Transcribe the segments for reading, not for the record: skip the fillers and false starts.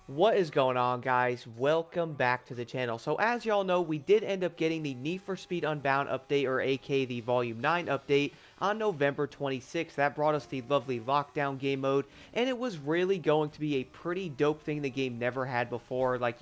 What is going on, guys? Welcome back to the channel. So as y'all know, we did end up getting the Need For Speed Unbound update, or aka the Volume 9 update, on November 26th. That brought us the lovely lockdown game mode, and it was really going to be a pretty dope thing the game never had before. Like,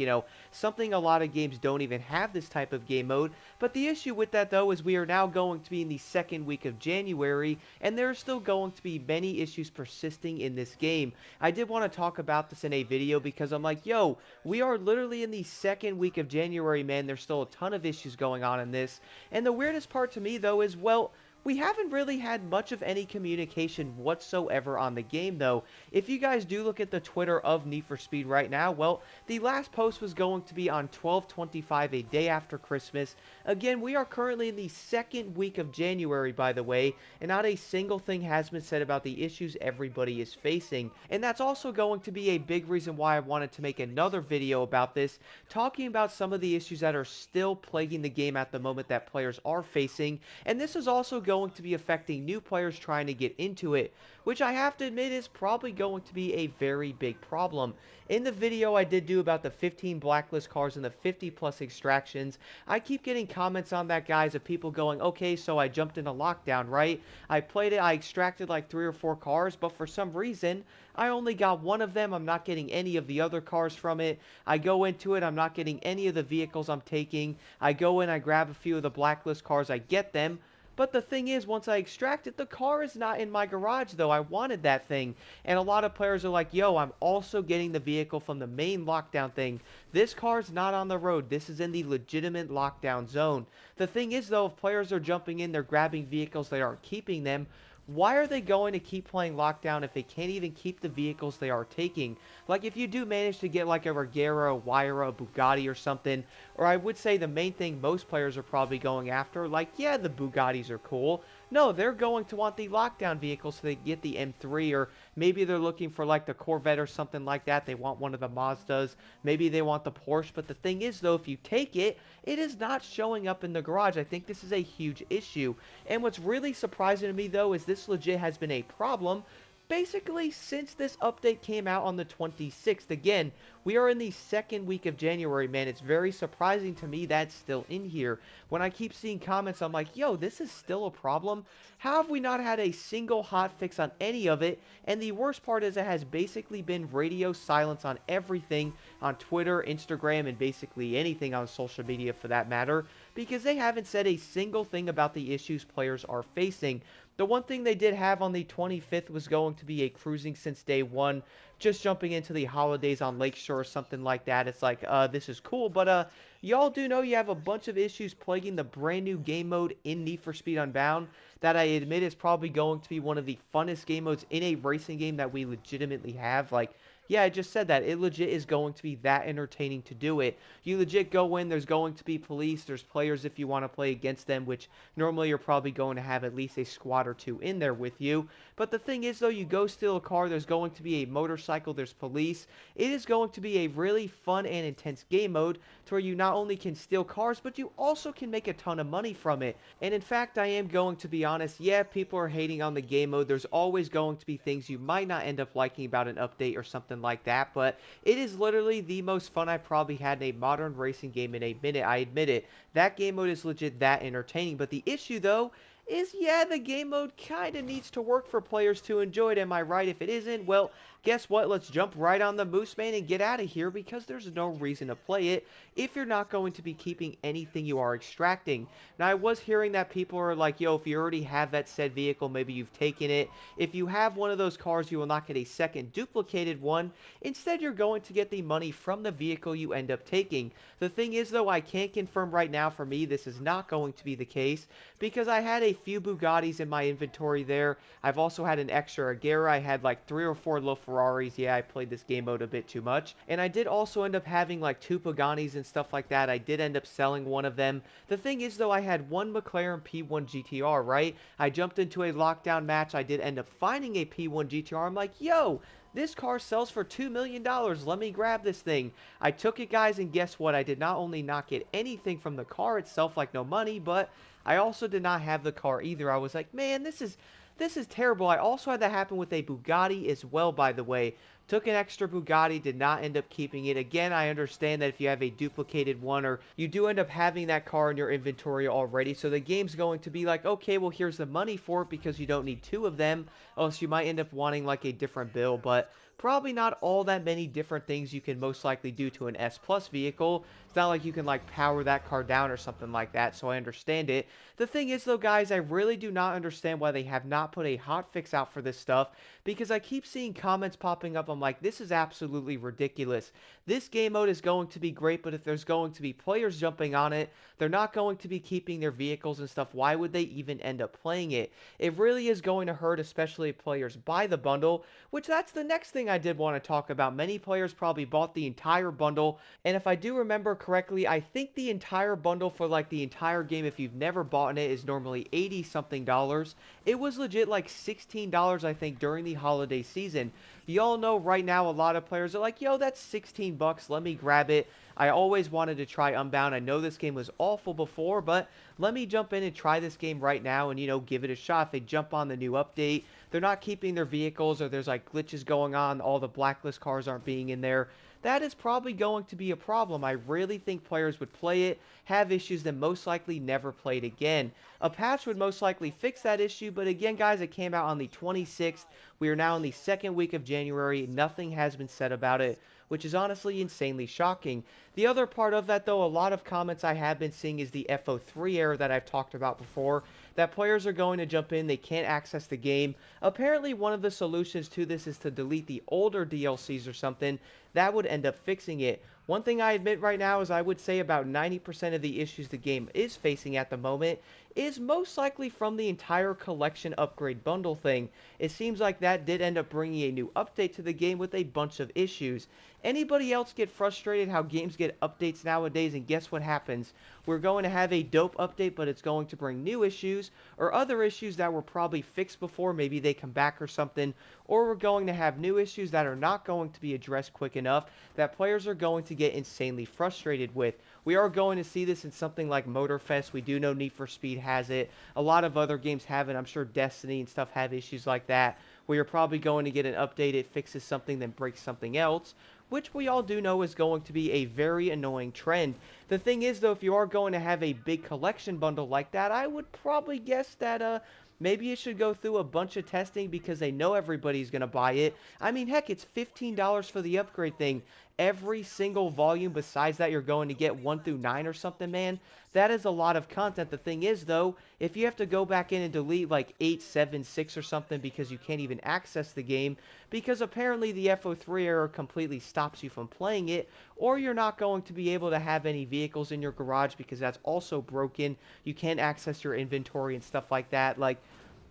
something a lot of games don't even have this type of game mode. But the issue with that, though, is we are now going to be in the second week of January, and there are still going to be many issues persisting in this game. I did want to talk about this in a video because I'm like, yo, we are literally in the second week of January, man. There's still a ton of issues going on in this. And the weirdest part to me, though, is, well, we haven't really had much of any communication whatsoever on the game, though. If you guys do look at the Twitter of Need for Speed right now, well, the last post was going to be on 12/25, a day after Christmas. Again, we are currently in the second week of January, by the way, and not a single thing has been said about the issues everybody is facing. And that's also going to be a big reason why I wanted to make another video about this, talking about some of the issues that are still plaguing the game at the moment that players are facing. And this is also going to be affecting new players trying to get into it, which I have to admit is probably going to be a very big problem. In the video I did do about the 15 blacklist cars and the 50 plus extractions, I keep getting comments on that, guys, of people going, okay, so I jumped into lockdown, right? I played it, I extracted like 3 or 4 cars, but for some reason, I only got one of them. I'm not getting any of the other cars from it. I go into it, I'm not getting any of the vehicles I'm taking. I go in, I grab a few of the blacklist cars, I get them. But the thing is, once I extract it, the car is not in my garage, though. I wanted that thing. And a lot of players are like, yo, I'm also getting the vehicle from the main lockdown thing. This car's not on the road. This is in the legitimate lockdown zone. The thing is, though, if players are jumping in, they're grabbing vehicles, they aren't keeping them. Why are they going to keep playing lockdown if they can't even keep the vehicles they are taking? Like, if you do manage to get like a Regera, a Huayra, a Bugatti or something, or I would say the main thing most players are probably going after, like, yeah, the Bugattis are cool. No, they're going to want the lockdown vehicle so they get the M3, or maybe they're looking for like the Corvette or something like that. They want one of the Mazdas. Maybe they want the Porsche. But the thing is, though, if you take it, it is not showing up in the garage. I think this is a huge issue. And what's really surprising to me, though, is this legit has been a problem basically since this update came out on the 26th. Again, we are in the second week of January, man. It's very surprising to me that's still in here. When I keep seeing comments, I'm like, yo, this is still a problem? How have we not had a single hot fix on any of it? And the worst part is it has basically been radio silence on everything, on Twitter, Instagram, and basically anything on social media for that matter, because they haven't said a single thing about the issues players are facing. The one thing they did have on the 25th was going to be a cruising since day one, just jumping into the holidays on Lakeshore or something like that. It's like, this is cool, but y'all do know you have a bunch of issues plaguing the brand new game mode in Need for Speed Unbound that I admit is probably going to be one of the funnest game modes in a racing game that we legitimately have. Like, yeah, I just said that. It legit is going to be that entertaining to do it. You legit go in, there's going to be police, there's players if you want to play against them, which normally you're probably going to have at least a squad or two in there with you. But the thing is, though, you go steal a car, there's going to be a motorcycle, there's police. It is going to be a really fun and intense game mode to where you not only can steal cars, but you also can make a ton of money from it. And in fact, I am going to be honest, yeah, people are hating on the game mode. There's always going to be things you might not end up liking about an update or something like that, but it is literally the most fun I've probably had in a modern racing game in a minute. I admit it. That game mode is legit that entertaining, but the issue, though, is, yeah, the game mode kind of needs to work for players to enjoy it. Am I right? If it isn't, well, guess what? Let's jump right on the Moose Man and get out of here, because there's no reason to play it if you're not going to be keeping anything you are extracting. Now, I was hearing that people are like, yo, if you already have that said vehicle, maybe you've taken it. If you have one of those cars, you will not get a second duplicated one. Instead, you're going to get the money from the vehicle you end up taking. The thing is, though, I can't confirm right now for me this is not going to be the case, because I had a few Bugattis in my inventory there. I've also had an extra Agera. I had like 3 or 4 LaFerraris. Yeah, I played this game mode a bit too much. And I did also end up having like 2 Pagani's and stuff like that. I did end up selling one of them. The thing is, though, I had one McLaren P1 GTR, right? I jumped into a lockdown match. I did end up finding a P1 GTR. I'm like, yo, this car sells for $2 million. Let me grab this thing. I took it, guys, and guess what? I did not only not get anything from the car itself, like no money, but I also did not have the car either. I was like, man, this is terrible. I also had that happen with a Bugatti as well, by the way. took an extra Bugatti, did not end up keeping it. Again, I understand that if you have a duplicated one or you do end up having that car in your inventory already, so the game's going to be like, okay, well, here's the money for it because you don't need two of them, else you might end up wanting like a different build, but probably not all that many different things you can most likely do to an S Plus vehicle. It's not like you can like power that car down or something like that, so I understand it. The thing is though, guys, I really do not understand why they have not put a hotfix out for this stuff, because I keep seeing comments popping up. I'm like, this is absolutely ridiculous. This game mode is going to be great, but if there's going to be players jumping on it, they're not going to be keeping their vehicles and stuff. Why would they even end up playing it? It really is going to hurt, especially if players buy the bundle, which that's the next thing I did want to talk about. Many players probably bought the entire bundle, and if I do remember correctly, I think the entire bundle for like the entire game, if you've never bought it, is normally 80 something dollars. It was legit like $16, I think, during the holiday season. Y'all know right now a lot of players are like, yo, that's 16 bucks, let me grab it. I always wanted to try Unbound. I know this game was awful before, but let me jump in and try this game right now and, give it a shot. If they jump on the new update, they're not keeping their vehicles, or there's like glitches going on, all the blacklist cars aren't being in there, that is probably going to be a problem. I really think players would play it, have issues, then most likely never play it again. A patch would most likely fix that issue, but again, guys, it came out on the 26th. We are now in the second week of January. Nothing has been said about it, which is honestly insanely shocking. The other part of that, though, a lot of comments I have been seeing is the FO3 error that I've talked about before, that players are going to jump in, they can't access the game. Apparently, one of the solutions to this is to delete the older DLCs or something. That would end up fixing it. One thing I admit right now is I would say about 90% of the issues the game is facing at the moment is most likely from the entire collection upgrade bundle thing. It seems like that did end up bringing a new update to the game with a bunch of issues. Anybody else get frustrated how games get updates nowadays, and guess what happens? We're going to have a dope update, but it's going to bring new issues or other issues that were probably fixed before, maybe they come back or something, or we're going to have new issues that are not going to be addressed quick enough that players are going to get insanely frustrated with. We are going to see this in something like Motorfest. We do know Need for Speed has it. A lot of other games have it. I'm sure Destiny and stuff have issues like that, where you're probably going to get an update, it fixes something, then breaks something else, which we all do know is going to be a very annoying trend. The thing is, though, if you are going to have a big collection bundle like that, I would probably guess that maybe it should go through a bunch of testing because they know everybody's going to buy it. I mean, heck, it's $15 for the upgrade thing. Every single volume besides that, you're going to get 1 through 9 or something, man. That is a lot of content. The thing is, though, if you have to go back in and delete like 8, 7, 6 or something because you can't even access the game, because apparently the FO3 error completely stops you from playing it, or you're not going to be able to have any vehicles in your garage because that's also broken. You can't access your inventory and stuff like that. Like,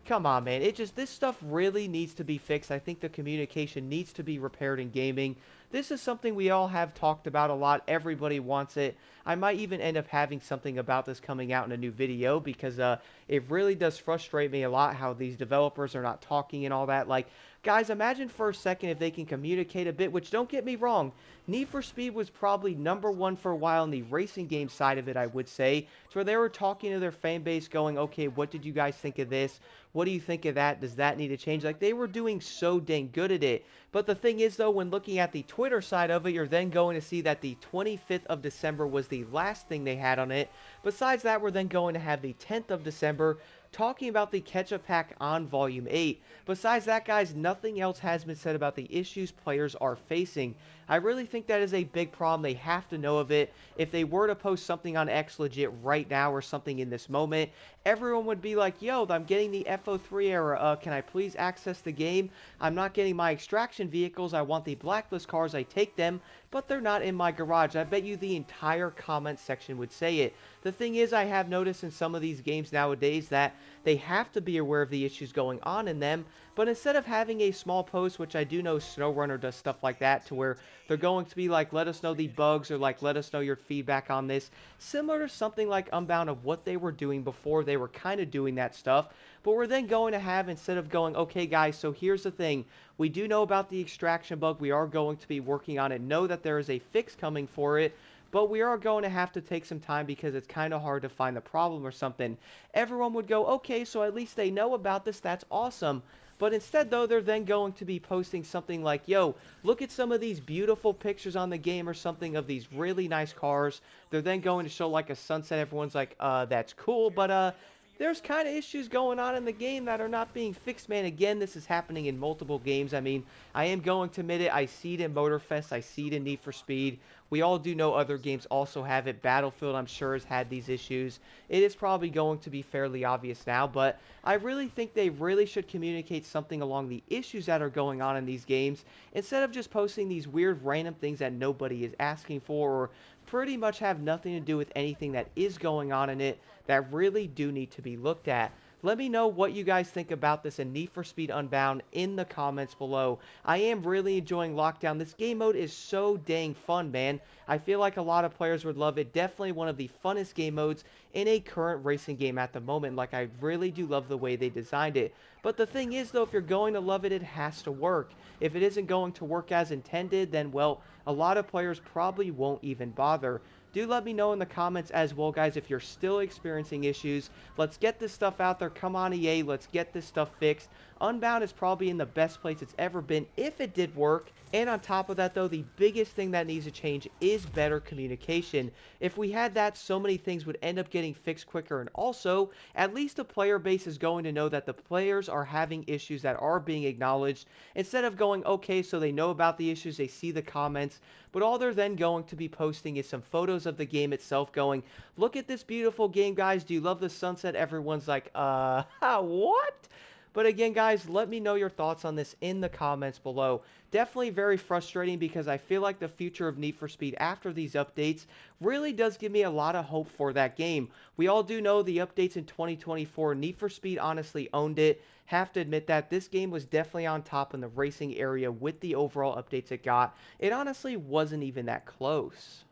come on, man. This stuff really needs to be fixed. I think the communication needs to be repaired in gaming. This is something we all have talked about a lot. Everybody wants it. I might even end up having something about this coming out in a new video because it really does frustrate me a lot how these developers are not talking and all that. Like, guys, imagine for a second if they can communicate a bit, which don't get me wrong, Need for Speed was probably #1 for a while in the racing game side of it, I would say. So where they were talking to their fan base going, okay, what did you guys think of this? What do you think of that? Does that need to change? Like, they were doing so dang good at it. But the thing is, though, when looking at the Twitter side of it, you're then going to see that the 25th of December was the last thing they had on it. Besides that, we're then going to have the 10th of December, talking about the catch-up pack on Volume 8. Besides that, guys, nothing else has been said about the issues players are facing. I really think that is a big problem. They have to know of it. If they were to post something on X legit right now or something in this moment, everyone would be like, yo, I'm getting the FO3 error. Can I please access the game? I'm not getting my extraction vehicles. I want the blacklist cars. I take them, but they're not in my garage. I bet you the entire comment section would say it. The thing is, I have noticed in some of these games nowadays that they have to be aware of the issues going on in them, but instead of having a small post, which I do know SnowRunner does stuff like that, to where they're going to be like, let us know the bugs, or like, let us know your feedback on this, similar to something like Unbound of what they were doing before. They were kind of doing that stuff, but we're then going to have, instead of going, okay guys, so here's the thing, we do know about the extraction bug, we are going to be working on it, know that there is a fix coming for it, but we are going to have to take some time because it's kind of hard to find the problem or something. Everyone would go, okay, so at least they know about this, that's awesome. But instead, though, they're then going to be posting something like, yo, look at some of these beautiful pictures on the game or something of these really nice cars. They're then going to show like a sunset. Everyone's like, that's cool, but there's kind of issues going on in the game that are not being fixed, man. Again, this is happening in multiple games. I mean, I am going to admit it. I see it in Motorfest. I see it in Need for Speed. We all do know other games also have it. Battlefield, I'm sure, has had these issues. It is probably going to be fairly obvious now, but I really think they really should communicate something along the issues that are going on in these games instead of just posting these weird random things that nobody is asking for or pretty much have nothing to do with anything that is going on in it that really do need to be looked at. Let me know what you guys think about this in Need for Speed Unbound in the comments below. I am really enjoying Lockdown. This game mode is so dang fun, man. I feel like a lot of players would love it. Definitely one of the funnest game modes in a current racing game at the moment. Like, I really do love the way they designed it. But the thing is, though, if you're going to love it, it has to work. If it isn't going to work as intended, then, well, a lot of players probably won't even bother. Do let me know in the comments as well, guys, if you're still experiencing issues. Let's get this stuff out there. Come on, EA. Let's get this stuff fixed. Unbound is probably in the best place it's ever been if it did work. And on top of that, though, the biggest thing that needs to change is better communication. If we had that, so many things would end up getting fixed quicker. And also, at least the player base is going to know that the players are having issues that are being acknowledged. Instead of going, okay, so they know about the issues, they see the comments, but all they're then going to be posting is some photos of the game itself going, look at this beautiful game, guys. Do you love the sunset? Everyone's like, what? But again, guys, let me know your thoughts on this in the comments below. Definitely very frustrating because I feel like the future of Need for Speed after these updates really does give me a lot of hope for that game. We all do know the updates in 2024. Need for Speed honestly owned it. Have to admit that this game was definitely on top in the racing area with the overall updates it got. It honestly wasn't even that close.